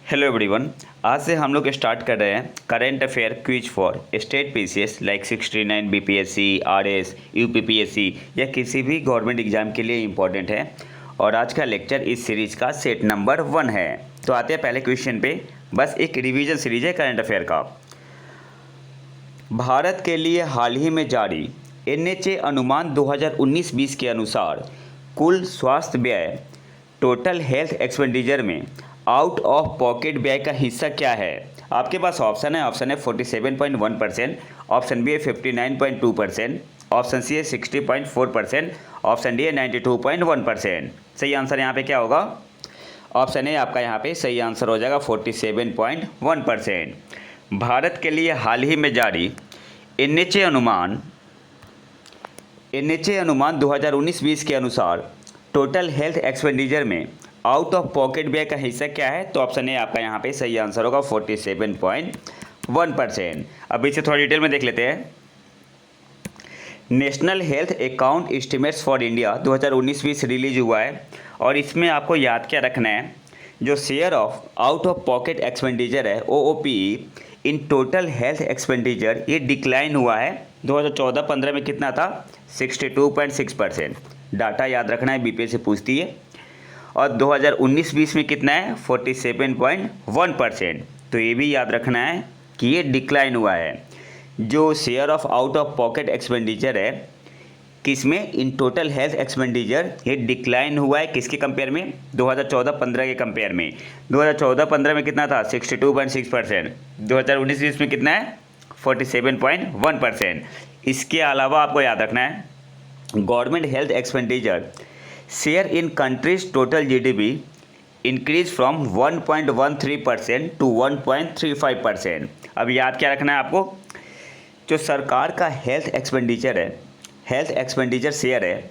Hello everyone. आज से हम लोग स्टार्ट कर रहे हैं current affair quiz for state PCS like 69 BPSC, RS, UPPSC या किसी भी गवर्नमेंट एग्जाम के लिए इम्पोर्टेंट है। और आज का लेक्चर इस सीरीज़ का सेट नंबर 1 है। तो आते हैं पहले क्वेश्चन पे। बस एक रिवीजन सीरीज है करंट अफेयर का। भारत के लिए हाल ही में जारी एनएचए अनुमान 2019-20 के अनुसार कुल स्वास्थ्य व्यय टोटल हेल्थ एक्सपेंडिचर में आउट ऑफ पॉकेट व्यय का हिस्सा क्या है? आपके पास ऑप्शन है 47.1%, ऑप्शन बी है 59.2%, ऑप्शन सी है 60.4%, ऑप्शन डी है 92.1%। सही आंसर यहाँ पे क्या होगा? ऑप्शन ए आपका यहाँ पे सही आंसर हो जाएगा 47.1%। भारत के लिए हाल ही में जारी एनएचए अनुमान 2019-20 के अनुसार टोटल हेल्थ एक्सपेंडिचर में आउट ऑफ पॉकेट व्यय का हिस्सा क्या है? तो ऑप्शन ए आपका यहाँ पे सही आंसर होगा 47.1%। अब इसे थोड़ा डिटेल में देख लेते हैं। National health account estimates for India 2019-20 release हुआ है और इसमें आपको याद क्या रखना है, जो share of out of pocket expenditure है OOPE इन टोटल हेल्थ एक्सपेंडिचर ये डिक्लाइन हुआ है। 2014-15 में कितना था? 62.6%। डाटा याद रखना है, बीपीएससी पूछती है। और 2019-20 में कितना है? 47.1%। तो ये भी याद रखना है कि ये डिक्लाइन हुआ है। जो share of out of pocket expenditure है किसमें? इन टोटल हेल्थ एक्सपेंडिचर ये डिक्लाइन हुआ है। किसके कंपेयर में? 2014-15 के कंपेयर में। 2014-15 में कितना था? 62.6%। 2019-20 में कितना है? 47.1%। इसके अलावा आपको याद रखना है government health expenditure share in countries total GDP increase from 1.13% to 1.35%। अब याद क्या रखना है आपको, जो सरकार का हेल्थ एक्सपेंडिचर है, हेल्थ एक्सपेंडिचर शेयर है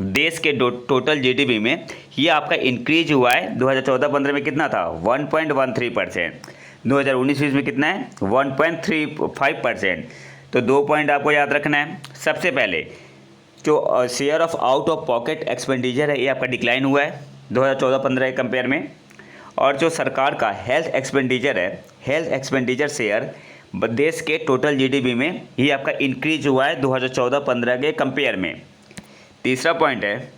देश के टोटल जीडीपी में, ये आपका इंक्रीज हुआ है। 2014-15 में कितना था? 1.13%। 2019-20 में कितना है? 1.35%। तो 2 पॉइंट आपको याद रखना है। सबसे पहले जो share of out of pocket expenditure है ये आपका डिक्लाइन हुआ है 2014-15 के कंपेयर में। और जो सरकार का हेल्थ एक्सपेंडिचर है, हेल्थ एक्सपेंडिचर शेयर देश के टोटल जीडीपी में ये आपका इंक्रीज हुआ है 2014-15 के कंपेयर में। तीसरा पॉइंट है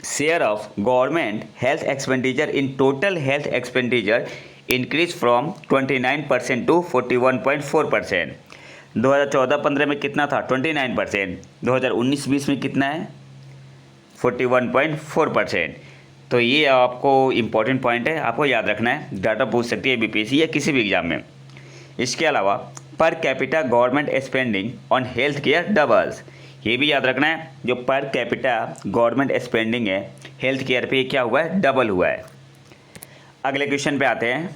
share of government health expenditure in total health expenditure increase from 29% to 41.4%। 2014-15 में कितना था? 29%। 2019-20 में कितना है? 41.4%। तो ये आपको इम्पॉर्टेंट पॉइंट है, आपको याद रखना है। डाटा पूछ सकती है बीपीएससी या किसी भी एग्जाम में। इसके अलावा per capita government spending on health care doubles, ये भी याद रखना है। जो पर कैपिटा गवर्नमेंट स्पेंडिंग है हेल्थ केयर पे क्या हुआ है? डबल हुआ है। अगले क्वेश्चन पे आते हैं।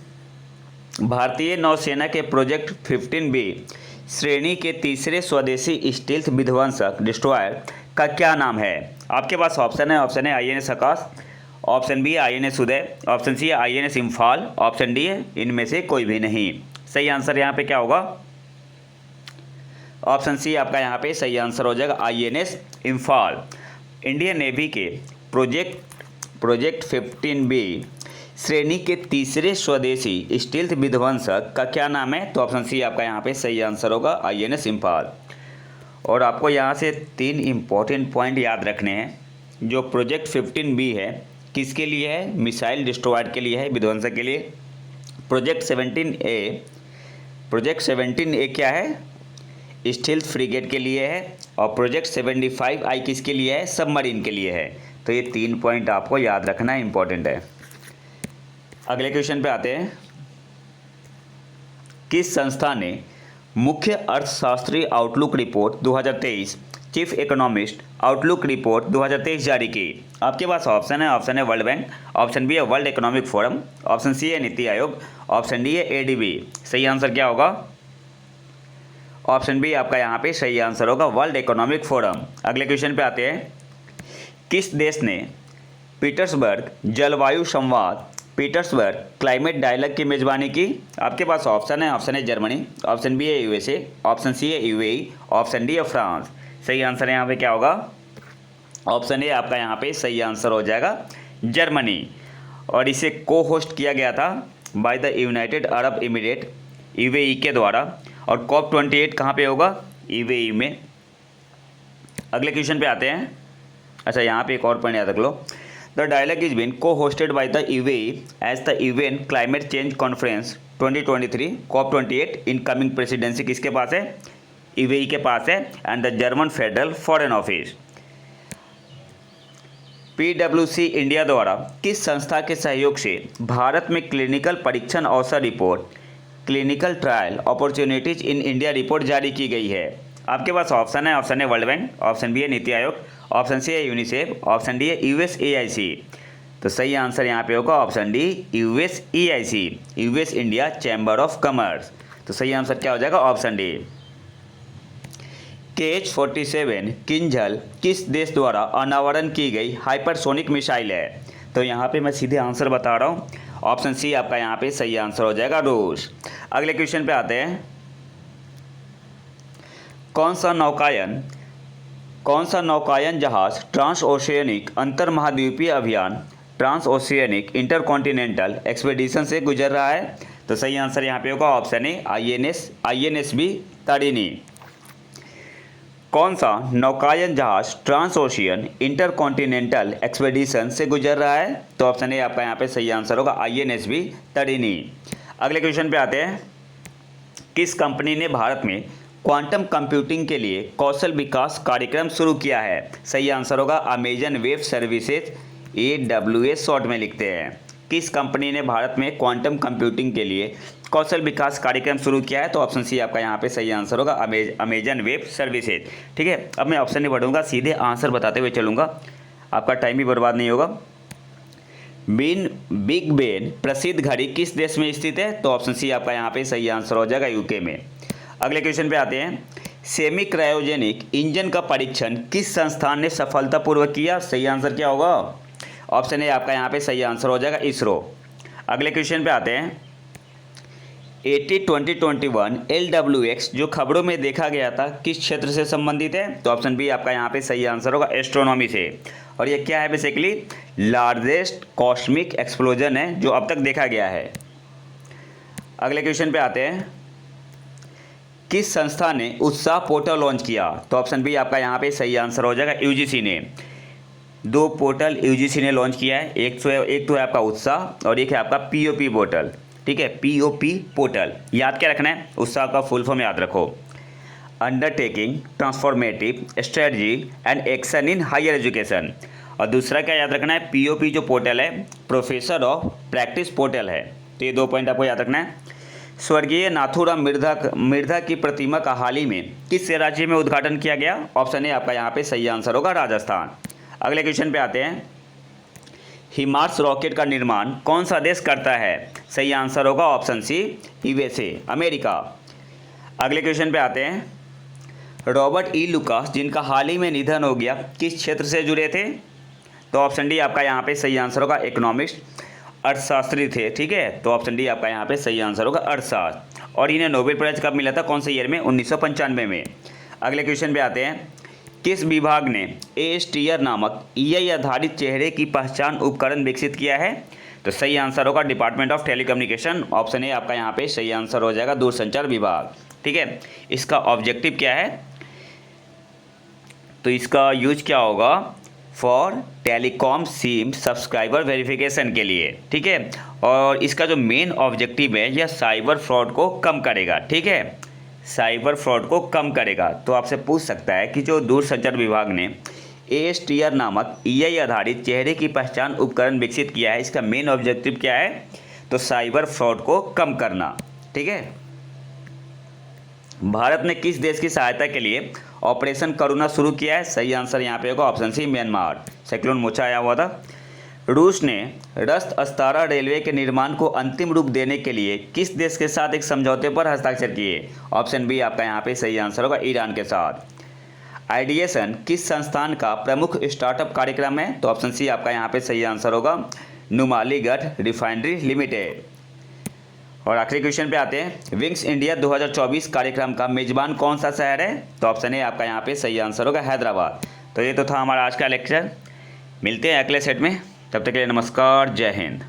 भारतीय नौसेना के प्रोजेक्ट 15B श्रेणी के तीसरे स्वदेशी स्टील्थ विध्वंसक डिस्ट्रॉयर का क्या नाम है? आपके पास ऑप्शन है INS आकाश, ऑप्शन बी है INS उदय, ऑप्शन सी है INS इम्फाल, ऑप्शन डी है इनमें से कोई भी नहीं। सही आंसर यहाँ पे क्या होगा? ऑप्शन सी आपका यहाँ पे सही आंसर हो जाएगा INS इम्फाल। इंडियन नेवी के प्रोजेक्ट 15B श्रेणी के तीसरे स्वदेशी स्टील्थ विध्वंसक का क्या नाम है? तो ऑप्शन सी आपका यहाँ पे सही आंसर होगा INS इम्फाल। और आपको यहाँ से 3 इम्पॉर्टेंट पॉइंट याद रखने हैं। जो प्रोजेक्ट 15B है किसके लिए है? मिसाइल डिस्ट्रॉयर के लिए है, विध्वंसक के लिए। प्रोजेक्ट 17A क्या है? स्टील्थ फ्रिगेट के लिए है। और प्रोजेक्ट 75I किसके लिए है? सबमरीन के लिए है। तो ये 3 पॉइंट आपको याद रखना इंपॉर्टेंट है। अगले क्वेश्चन पे आते हैं। किस संस्था ने मुख्य अर्थशास्त्री outlook report 2023 chief economist outlook report 2023 जारी की? आपके पास ऑप्शन है वर्ल्ड बैंक, ऑप्शन बी है world economic forum, option C है नीति आयोग, ऑप्शन डी है ADB। सही आंसर क्या होगा? ऑप्शन बी आपका यहाँ पे सही आंसर होगा वर्ल्ड इकोनॉमिक फोरम। अगले क्वेश्चन पे आते हैं। किस देश ने पीटर्सबर्ग जलवायु संवाद पीटर्सबर्ग क्लाइमेट डायलॉग की मेजबानी की? आपके पास ऑप्शन है जर्मनी, ऑप्शन बी है USA, ऑप्शन सी है UAE, ऑप्शन डी है फ्रांस। सही आंसर यहाँ पे क्या होगा? ऑप्शन ए आपका यहाँ पे सही आंसर हो जाएगा जर्मनी। और इसे को होस्ट किया गया था by the United Arab emirate UAE के द्वारा। और COP28 कहाँ पे होगा? यूएई में। अगले क्वेश्चन पे आते हैं। अच्छा, यहाँ पे एक और पॉइंट याद रख लो। The dialogue is been co hosted by the UAE as the UN climate change conference 2023 COP28 in coming presidency किसके पास है? यूएई के पास है। And the German federal foreign office. PwC India द्वारा किस संस्था के सहयोग से भारत में क्लिनिकल परीक्षण अवसर report clinical trial opportunities in India report जारी की गई है? आपके पास ऑप्शन है। Option A world bank, option B है नीति आयोग, ऑप्शन सी है यूनिसेफ, ऑप्शन डी है USAIC। तो सही आंसर यहाँ पे होगा option D USAIC, US India chamber of commerce. तो सही आंसर क्या हो जाएगा? Option D. KH-47 किंजल किस देश द्वारा अनावरण की गई हाइपरसोनिक मिसाइल है? तो यहाँ पे मैं सीधे आंसर बता रहा हूँ, ऑप्शन सी आपका यहाँ पे सही आंसर हो जाएगा, रूस। अगले क्वेश्चन पे आते हैं। कौन सा नौकायन जहाज ट्रांस ओशियनिक अंतर महाद्वीपीय अभियान ट्रांस ओशियनिक इंटरकॉन्टिनेंटल एक्सपेडिशन से गुजर रहा है? तो सही आंसर यहाँ पे होगा ऑप्शन ए INSB तारिणी। कौन सा नौकायन जहाज ट्रांस ओशियन इंटरकॉन्टिनेंटल एक्सपेडिशन से गुजर रहा है? तो ऑप्शन ए आपका यहाँ पे सही आंसर होगा INSB तारिणी। अगले क्वेश्चन पे आते हैं। किस कंपनी ने भारत में क्वांटम कंप्यूटिंग के लिए कौशल विकास कार्यक्रम शुरू किया है? सही आंसर होगा Amazon web services, AWS short में लिखते हैं। किस कंपनी ने भारत में क्वांटम कंप्यूटिंग के लिए कौशल विकास कार्यक्रम शुरू किया है? तो ऑप्शन सी आपका यहाँ पे सही आंसर होगा अमेजन वेब सर्विसेज। ठीक है, अब मैं ऑप्शन नहीं पढ़ूंगा, सीधे आंसर बताते हुए चलूँगा, आपका टाइम भी बर्बाद नहीं होगा। बिग बेन प्रसिद्ध घड़ी किस देश में स्थित है? तो ऑप्शन सी आपका यहाँ पे सही आंसर हो जाएगा यूके में। अगले क्वेश्चन पे आते हैं। सेमी क्रायोजेनिक इंजन का परीक्षण किस संस्थान ने सफलतापूर्वक किया? सही आंसर क्या होगा? ऑप्शन ए आपका यहाँ पे सही आंसर हो जाएगा इसरो। अगले क्वेश्चन पे आते हैं। 80-20-21 LWX जो खबरों में देखा गया था किस क्षेत्र से संबंधित है? तो ऑप्शन बी आपका यहाँ पे सही आंसर होगा एस्ट्रोनॉमी से। और ये क्या है? बेसिकली लार्जेस्ट कॉस्मिक एक्सप्लोजन है जो अब तक देखा गया है। अगले क्वेश्चन पे आते हैं। किस संस्था ने उत्साह पोर्टल लॉन्च किया? तो ऑप्शन बी आपका यहाँ पे सही आंसर हो जाएगा UGC ने। 2 पोर्टल UGC ने लॉन्च किया है, एक तो है आपका उत्साह और एक है आपका POP पोर्टल। ठीक है, POP पोर्टल याद क्या रखना है? उत्साह का फुल फॉर्म याद रखो, undertaking transformative strategy and action in higher education. और दूसरा क्या याद रखना है? POP जो पोर्टल है प्रोफेसर ऑफ प्रैक्टिस पोर्टल है। तो ये 2 पॉइंट आपको याद रखना है। स्वर्गीय नाथूराम मिर्धा की प्रतिमा का हाल ही में किस राज्य में उद्घाटन किया गया? ऑप्शन ए आपका यहाँ पे सही आंसर होगा राजस्थान। अगले क्वेश्चन पे आते हैं। हिमार्स रॉकेट का निर्माण कौन सा देश करता है? सही आंसर होगा ऑप्शन सी USA अमेरिका। अगले क्वेश्चन पे आते हैं। रॉबर्ट E लुकास जिनका हाल ही में निधन हो गया किस क्षेत्र से जुड़े थे? तो ऑप्शन डी आपका यहाँ पे सही आंसर होगा इकोनॉमिस्ट, अर्थशास्त्री थे। ठीक है, तो ऑप्शन डी आपका यहाँ पे सही आंसर होगा अर्थशास्त्र। और इन्हें नोबेल प्राइज कब मिला था? कौन से ईयर में? 1995 में। अगले क्वेश्चन पे आते हैं। किस विभाग ने ASTR नामक EI आधारित चेहरे की पहचान उपकरण विकसित किया है? तो सही आंसर होगा department of telecommunication. Option A आपका यहाँ पे सही आंसर हो जाएगा दूरसंचार विभाग। ठीक है, इसका ऑब्जेक्टिव क्या है? तो इसका यूज क्या होगा? For telecom SIM subscriber verification के लिए। ठीक है, और इसका जो मेन ऑब्जेक्टिव है यह साइबर फ्रॉड को कम करेगा। ठीक है, साइबर फ्रॉड को कम करेगा। तो आपसे पूछ सकता है कि जो दूरसंचार विभाग ने ASTR नामक EI आधारित चेहरे की पहचान उपकरण विकसित किया है, इसका मेन ऑब्जेक्टिव क्या है? तो साइबर फ्रॉड को कम करना। ठीक है, भारत ने किस देश की सहायता के लिए ऑपरेशन करुणा शुरू किया है? सही आंसर यहाँ पे होगा option C Myanmar. Cyclone Mocha आया हुआ था। रूस ने रस्त अस्तारा रेलवे के निर्माण को अंतिम रूप देने के लिए किस देश के साथ एक समझौते पर हस्ताक्षर किए? ऑप्शन बी आपका यहाँ पे सही आंसर होगा ईरान के साथ। आइडिएशन किस संस्थान का प्रमुख स्टार्टअप कार्यक्रम है? तो ऑप्शन सी आपका यहाँ पे सही आंसर होगा नुमालीगढ़ रिफाइनरी लिमिटेड। और आखिरी क्वेश्चन पे आते हैं। विंग्स इंडिया 2024 कार्यक्रम का मेजबान कौन सा शहर है? तो ऑप्शन ए आपका यहाँ पे सही आंसर होगा हैदराबाद। तो ये तो था हमारा आज का लेक्चर। मिलते हैं अगले सेट में, तब तक के लिए नमस्कार, जय हिंद।